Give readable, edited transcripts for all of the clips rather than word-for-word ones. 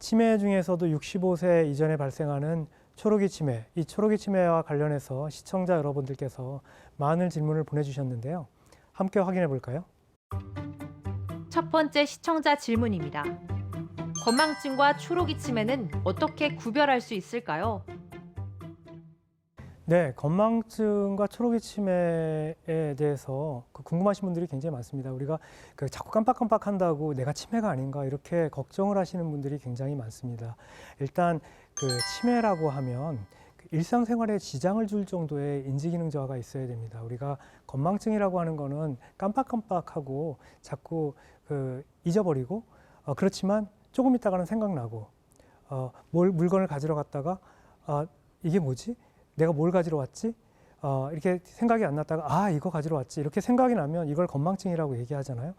치매 중에서도 65세 이전에 발생하는 초록이 치매, 이 초록이 치매와 관련해서 시청자 여러분들께서 많은 질문을 보내주셨는데요. 함께 확인해 볼까요? 첫 번째 시청자 질문입니다. 건망증과 초록이 치매는 어떻게 구별할 수 있을까요? 네, 건망증과 초록이 치매에 대해서 궁금하신 분들이 굉장히 많습니다. 우리가 자꾸 깜빡깜빡한다고 내가 치매가 아닌가 이렇게 걱정을 하시는 분들이 굉장히 많습니다. 일단 치매라고 하면 일상생활에 지장을 줄 정도의 인지기능 저하가 있어야 됩니다. 우리가 건망증이라고 하는 거는 깜빡깜빡하고 자꾸 잊어버리고 그렇지만 조금 있다가는 생각나고 물건을 가지러 갔다가 이게 뭐지? 내가 뭘 가지러 왔지? 이렇게 생각이 안 났다가 이거 가지러 왔지. 이렇게 생각이 나면 이걸 건망증이라고 얘기하잖아요.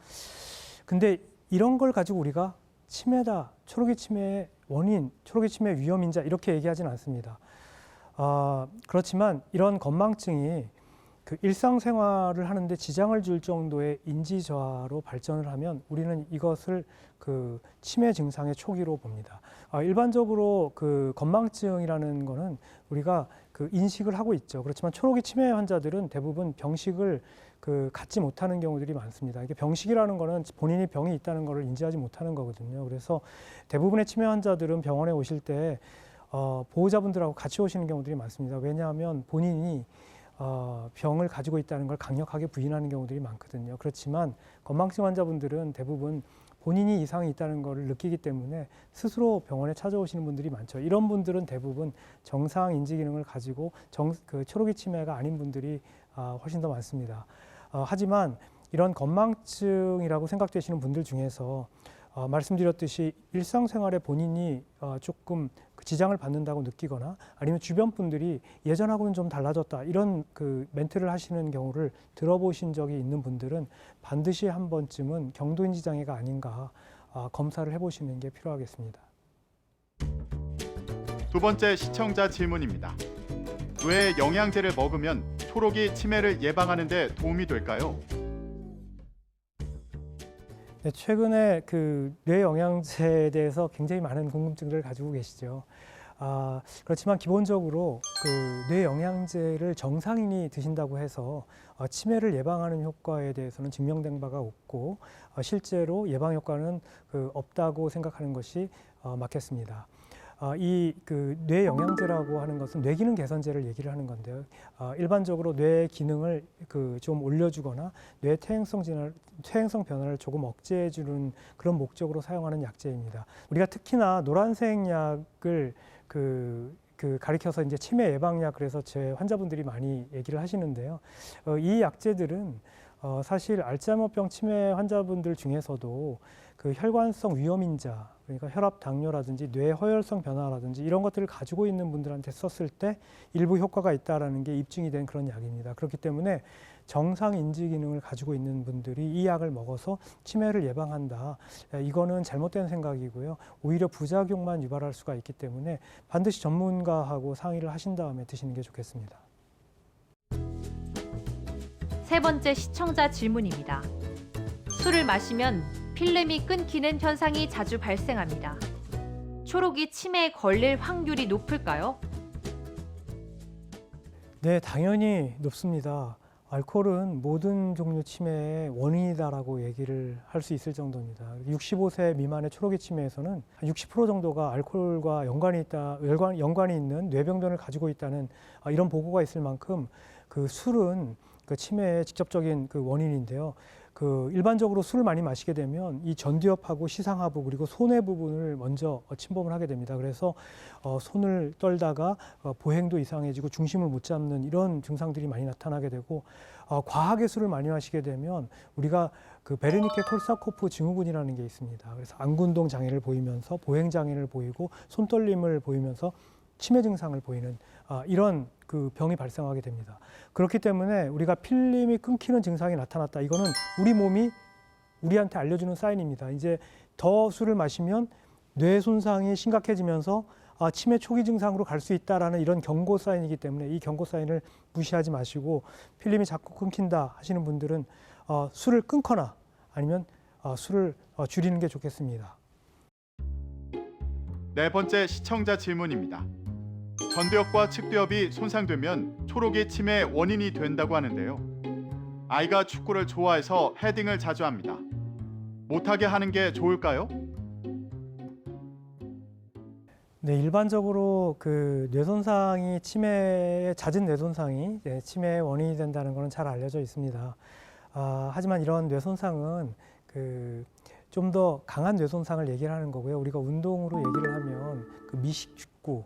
근데 이런 걸 가지고 우리가 치매다, 초록이 치매의 원인, 초록이 치매의 위험인자 이렇게 얘기하진 않습니다. 그렇지만 이런 건망증이 일상생활을 하는데 지장을 줄 정도의 인지저하로 발전을 하면 우리는 이것을 치매 증상의 초기로 봅니다. 일반적으로 건망증이라는 거는 우리가 인식을 하고 있죠. 그렇지만 초록이 치매 환자들은 대부분 병식을 갖지 못하는 경우들이 많습니다. 이게 병식이라는 거는 본인이 병이 있다는 것을 인지하지 못하는 거거든요. 그래서 대부분의 치매 환자들은 병원에 오실 때 보호자분들하고 같이 오시는 경우들이 많습니다. 왜냐하면 본인이 병을 가지고 있다는 걸 강력하게 부인하는 경우들이 많거든요. 그렇지만 건망증 환자분들은 대부분 본인이 이상이 있다는 것을 느끼기 때문에 스스로 병원에 찾아오시는 분들이 많죠. 이런 분들은 대부분 정상 인지 기능을 가지고 초록이 치매가 아닌 분들이 훨씬 더 많습니다. 하지만 이런 건망증이라고 생각되시는 분들 중에서 말씀드렸듯이 일상생활에 본인이 조금 지장을 받는다고 느끼거나 아니면 주변 분들이 예전하고는 좀 달라졌다 이런 멘트를 하시는 경우를 들어보신 적이 있는 분들은 반드시 한 번쯤은 경도인지 장애가 아닌가 검사를 해보시는 게 필요하겠습니다. 두 번째 시청자 질문입니다. 왜 영양제를 먹으면 초록이 치매를 예방하는 데 도움이 될까요? 네, 최근에 뇌 영양제에 대해서 굉장히 많은 궁금증들을 가지고 계시죠. 그렇지만 기본적으로 뇌 영양제를 정상인이 드신다고 해서 치매를 예방하는 효과에 대해서는 증명된 바가 없고 실제로 예방 효과는 없다고 생각하는 것이 맞겠습니다. 뇌 영양제라고 하는 것은 뇌기능 개선제를 얘기를 하는 건데요. 일반적으로 뇌 기능을 좀 올려주거나 뇌 퇴행성 변화를 조금 억제해주는 그런 목적으로 사용하는 약제입니다. 우리가 특히나 노란색 약을 가리켜서 이제 치매 예방약 그래서 제 환자분들이 많이 얘기를 하시는데요. 이 약제들은 사실 알츠하이머병 치매 환자분들 중에서도 혈관성 위험인자, 그러니까 혈압 당뇨라든지 뇌 허혈성 변화라든지 이런 것들을 가지고 있는 분들한테 썼을 때 일부 효과가 있다는 게 입증이 된 그런 약입니다. 그렇기 때문에 정상 인지 기능을 가지고 있는 분들이 이 약을 먹어서 치매를 예방한다. 이거는 잘못된 생각이고요. 오히려 부작용만 유발할 수가 있기 때문에 반드시 전문가하고 상의를 하신 다음에 드시는 게 좋겠습니다. 세 번째 시청자 질문입니다. 술을 마시면 필름이 끊기는 현상이 자주 발생합니다. 초록이 치매에 걸릴 확률이 높을까요? 네, 당연히 높습니다. 알코올은 모든 종류 치매의 원인이다라고 얘기를 할 수 있을 정도입니다. 65세 미만의 초록이 치매에서는 60% 정도가 알코올과 연관이 있는 뇌병변을 가지고 있다는 이런 보고가 있을 만큼 술은 치매의 직접적인 원인인데요. 일반적으로 술을 많이 마시게 되면 이 전두엽하고 시상하부 그리고 손의 부분을 먼저 침범을 하게 됩니다. 그래서 손을 떨다가 보행도 이상해지고 중심을 못 잡는 이런 증상들이 많이 나타나게 되고 과하게 술을 많이 마시게 되면 우리가 베르니케 콜사코프 증후군이라는 게 있습니다. 그래서 안군동 장애를 보이면서 보행 장애를 보이고 손떨림을 보이면서 치매 증상을 보이는 이런 병이 발생하게 됩니다. 그렇기 때문에 우리가 필름이 끊기는 증상이 나타났다. 이거는 우리 몸이 우리한테 알려주는 사인입니다. 이제 더 술을 마시면 뇌 손상이 심각해지면서 치매 초기 증상으로 갈 수 있다라는 이런 경고 사인이기 때문에 이 경고 사인을 무시하지 마시고 필름이 자꾸 끊긴다 하시는 분들은 술을 끊거나 아니면 술을 줄이는 게 좋겠습니다. 네 번째 시청자 질문입니다. 전두엽과 측두엽이 손상되면 초록이 치매의 원인이 된다고 하는데요. 아이가 축구를 좋아해서 헤딩을 자주 합니다. 못하게 하는 게 좋을까요? 네, 일반적으로 그 뇌손상이 잦은 뇌손상이 치매의 원인이 된다는 것은 잘 알려져 있습니다. 하지만 이런 뇌손상은 좀 더 강한 뇌손상을 얘기를 하는 거고요. 우리가 운동으로 얘기를 하면 그 미식 축구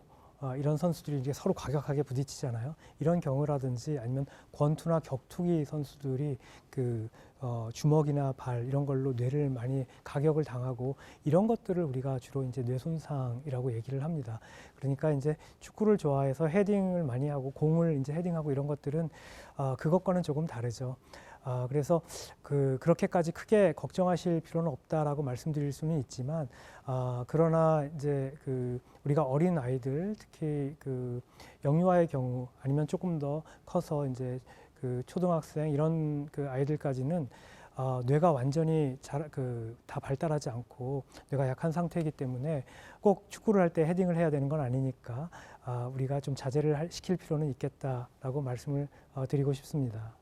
이런 선수들이 이제 서로 과격하게 부딪히잖아요. 이런 경우라든지 아니면 권투나 격투기 선수들이 주먹이나 발 이런 걸로 뇌를 많이 가격을 당하고 이런 것들을 우리가 주로 이제 뇌손상이라고 얘기를 합니다. 그러니까 이제 축구를 좋아해서 헤딩을 많이 하고 공을 이제 헤딩하고 이런 것들은 그것과는 조금 다르죠. 그래서 그렇게까지 크게 걱정하실 필요는 없다라고 말씀드릴 수는 있지만 그러나 이제 우리가 어린 아이들 특히 영유아의 경우 아니면 조금 더 커서 이제 초등학생 이런 아이들까지는 뇌가 완전히 다 발달하지 않고 뇌가 약한 상태이기 때문에 꼭 축구를 할 때 헤딩을 해야 되는 건 아니니까 우리가 좀 자제를 시킬 필요는 있겠다라고 말씀을 드리고 싶습니다.